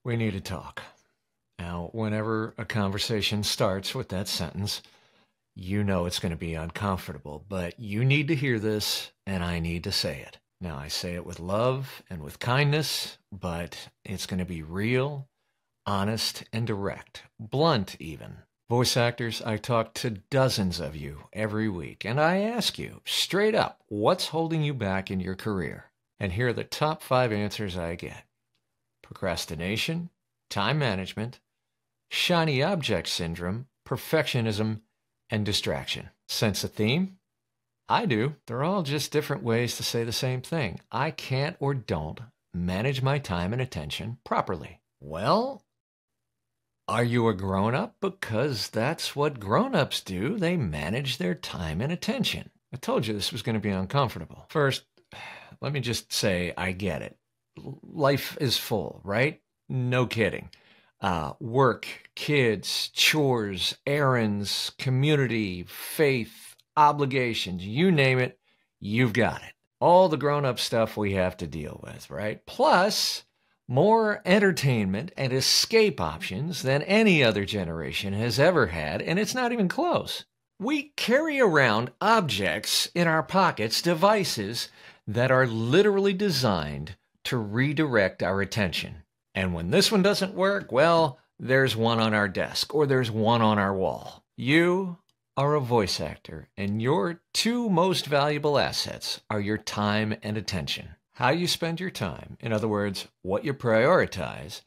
We need to talk. Now, whenever a conversation starts with that sentence, you know it's going to be uncomfortable, but you need to hear this and I need to say it. Now, I say it with love and with kindness, but it's going to be real, honest, and direct, blunt even. Voice actors, I talk to dozens of you every week, and I ask you straight up, what's holding you back in your career? And here are the top 5 answers I get. Procrastination, time management, shiny object syndrome, perfectionism, and distraction. Sense a theme? I do. They're all just different ways to say the same thing. I can't or don't manage my time and attention properly. Well, are you a grown-up? Because that's what grown-ups do. They manage their time and attention. I told you this was going to be uncomfortable. First, let me just say I get it. Life is full, right? No kidding. Work, kids, chores, errands, community, faith, obligations, you name it, you've got it. All the grown-up stuff we have to deal with, right? Plus, more entertainment and escape options than any other generation has ever had, and it's not even close. We carry around objects in our pockets, devices that are literally designed to redirect our attention. And when this one doesn't work, well, there's one on our desk or there's one on our wall. You are a voice actor, and your 2 most valuable assets are your time and attention. How you spend your time, in other words, what you prioritize,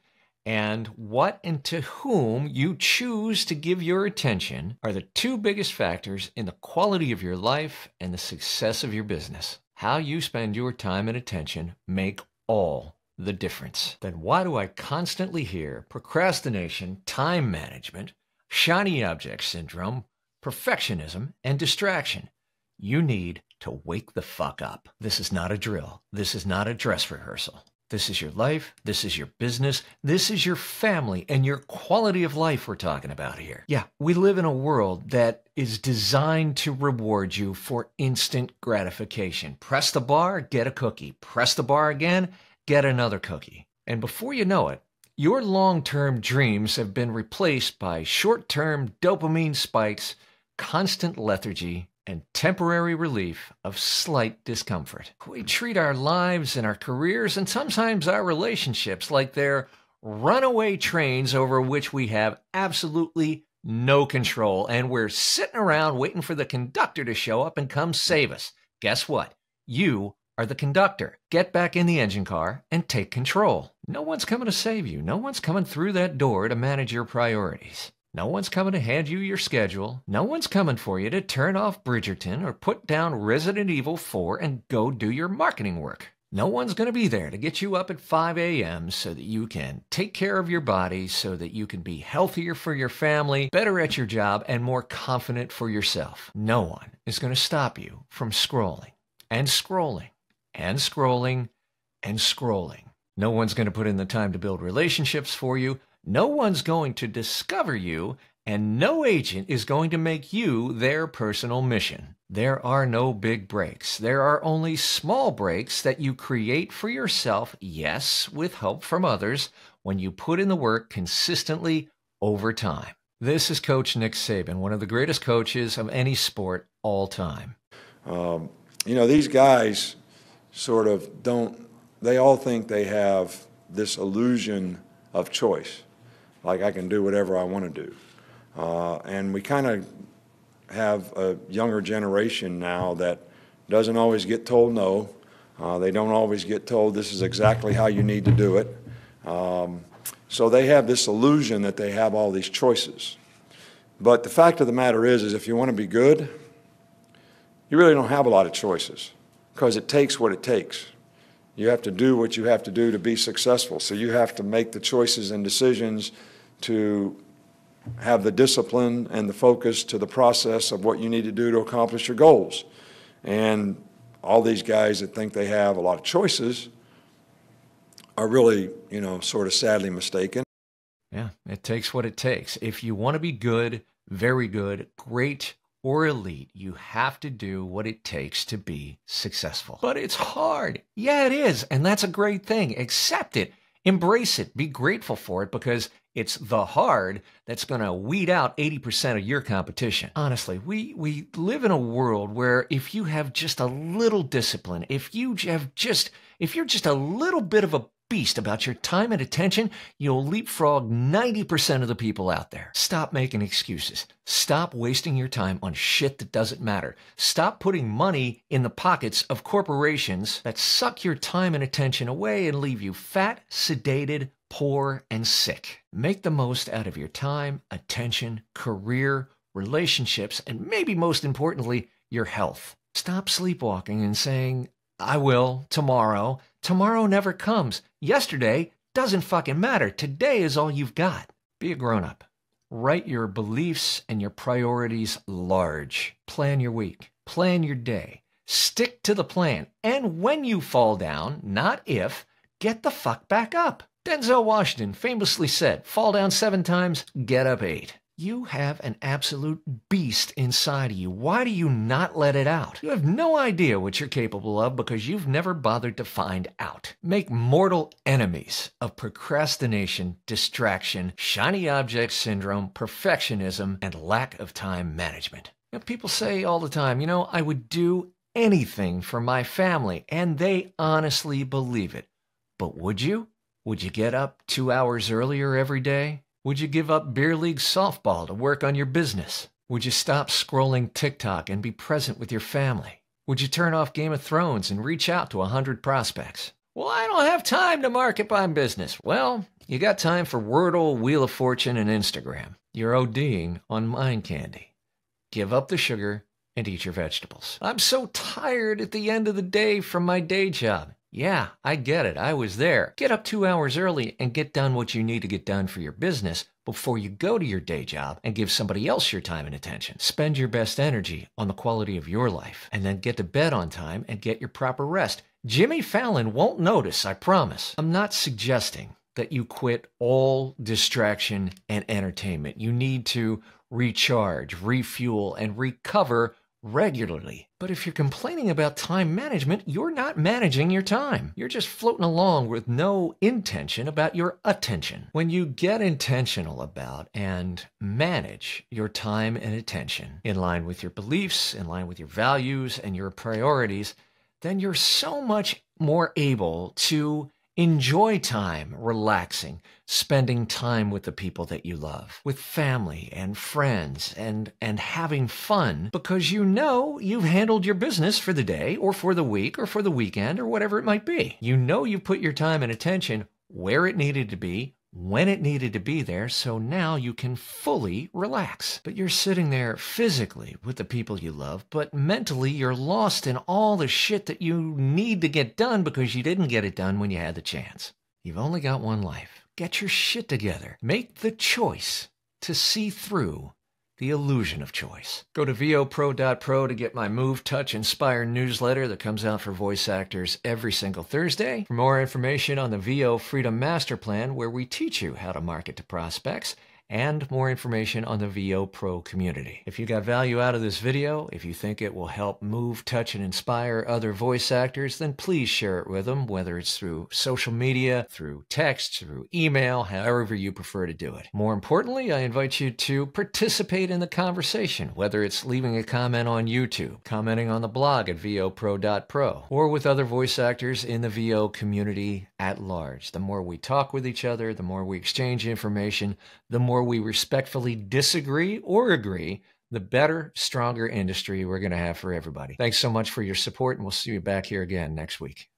and what and to whom you choose to give your attention are the 2 biggest factors in the quality of your life and the success of your business. How you spend your time and attention make all the difference. Then why do I constantly hear procrastination, time management, shiny object syndrome, perfectionism, and distraction? You need to wake the fuck up. This is not a drill. This is not a dress rehearsal. This is your life. This is your business. This is your family and your quality of life we're talking about here. Yeah, we live in a world that is designed to reward you for instant gratification. Press the bar, get a cookie. Press the bar again, get another cookie. And before you know it, your long-term dreams have been replaced by short-term dopamine spikes, constant lethargy, and temporary relief of slight discomfort. We treat our lives and our careers and sometimes our relationships like they're runaway trains over which we have absolutely no control, and we're sitting around waiting for the conductor to show up and come save us. Guess what? You are the conductor. Get back in the engine car and take control. No one's coming to save you. No one's coming through that door to manage your priorities. No one's coming to hand you your schedule. No one's coming for you to turn off Bridgerton or put down Resident Evil 4 and go do your marketing work. No one's going to be there to get you up at 5 a.m. so that you can take care of your body, so that you can be healthier for your family, better at your job, and more confident for yourself. No one is going to stop you from scrolling and scrolling and scrolling and scrolling. No one's going to put in the time to build relationships for you. No one's going to discover you, and no agent is going to make you their personal mission. There are no big breaks. There are only small breaks that you create for yourself, yes, with help from others, when you put in the work consistently over time. This is Coach Nick Saban, one of the greatest coaches of any sport all time. These guys sort of they all think they have this illusion of choice. Like I can do whatever I want to do. And we kind of have a younger generation now that doesn't always get told no. They don't always get told this is exactly how you need to do it. So they have this illusion that they have all these choices. But the fact of the matter is if you want to be good, you really don't have a lot of choices because it takes what it takes. You have to do what you have to do to be successful. So you have to make the choices and decisions to have the discipline and the focus to the process of what you need to do to accomplish your goals. And all these guys that think they have a lot of choices are really, sort of sadly mistaken. Yeah, it takes what it takes. If you want to be good, very good, great, or elite, you have to do what it takes to be successful. But it's hard. Yeah, it is. And that's a great thing. Accept it. Embrace it. Be grateful for it because it's the hard that's going to weed out 80% of your competition. Honestly, we live in a world where if you have just a little discipline, if you're just a little bit of a beast about your time and attention, you'll leapfrog 90% of the people out there. Stop making excuses. Stop wasting your time on shit that doesn't matter. Stop putting money in the pockets of corporations that suck your time and attention away and leave you fat, sedated, poor, and sick. Make the most out of your time, attention, career, relationships, and maybe most importantly, your health. Stop sleepwalking and saying, I will, tomorrow. Tomorrow never comes. Yesterday doesn't fucking matter. Today is all you've got. Be a grown-up. Write your beliefs and your priorities large. Plan your week. Plan your day. Stick to the plan. And when you fall down, not if, get the fuck back up. Denzel Washington famously said, fall down 7 times, get up 8. You have an absolute beast inside of you. Why do you not let it out? You have no idea what you're capable of because you've never bothered to find out. Make mortal enemies of procrastination, distraction, shiny object syndrome, perfectionism, and lack of time management. People say all the time, I would do anything for my family, and they honestly believe it. But would you? Would you get up 2 hours earlier every day? Would you give up beer league softball to work on your business? Would you stop scrolling TikTok and be present with your family? Would you turn off Game of Thrones and reach out to 100 prospects? Well, I don't have time to market my business. Well, you got time for Wordle, Wheel of Fortune, and Instagram. You're ODing on mind candy. Give up the sugar and eat your vegetables. I'm so tired at the end of the day from my day job. Yeah, I get it. I was there. Get up 2 hours early and get done what you need to get done for your business before you go to your day job and give somebody else your time and attention. Spend your best energy on the quality of your life and then get to bed on time and get your proper rest. Jimmy Fallon won't notice, I promise. I'm not suggesting that you quit all distraction and entertainment. You need to recharge, refuel, and recover regularly. But if you're complaining about time management, you're not managing your time. You're just floating along with no intention about your attention. When you get intentional about and manage your time and attention in line with your beliefs, in line with your values and your priorities, then you're so much more able to enjoy time relaxing, spending time with the people that you love, with family and friends, and having fun because you've handled your business for the day or for the week or for the weekend or whatever it might be. You put your time and attention where it needed to be, when it needed to be there, so now you can fully relax. But you're sitting there physically with the people you love, but mentally you're lost in all the shit that you need to get done because you didn't get it done when you had the chance. You've only got one life. Get your shit together. Make the choice to see through the illusion of choice. Go to vopro.pro to get my Move, Touch, Inspire newsletter that comes out for voice actors every single Thursday. For more information on the VO Freedom Master Plan, where we teach you how to market to prospects, and more information on the VO Pro community. If you got value out of this video, if you think it will help move, touch, and inspire other voice actors, then please share it with them, whether it's through social media, through text, through email, however you prefer to do it. More importantly, I invite you to participate in the conversation, whether it's leaving a comment on YouTube, commenting on the blog at vopro.pro, or with other voice actors in the VO community at large. The more we talk with each other, the more we exchange information, the more we respectfully disagree or agree, the better, stronger industry we're going to have for everybody. Thanks so much for your support, and we'll see you back here again next week.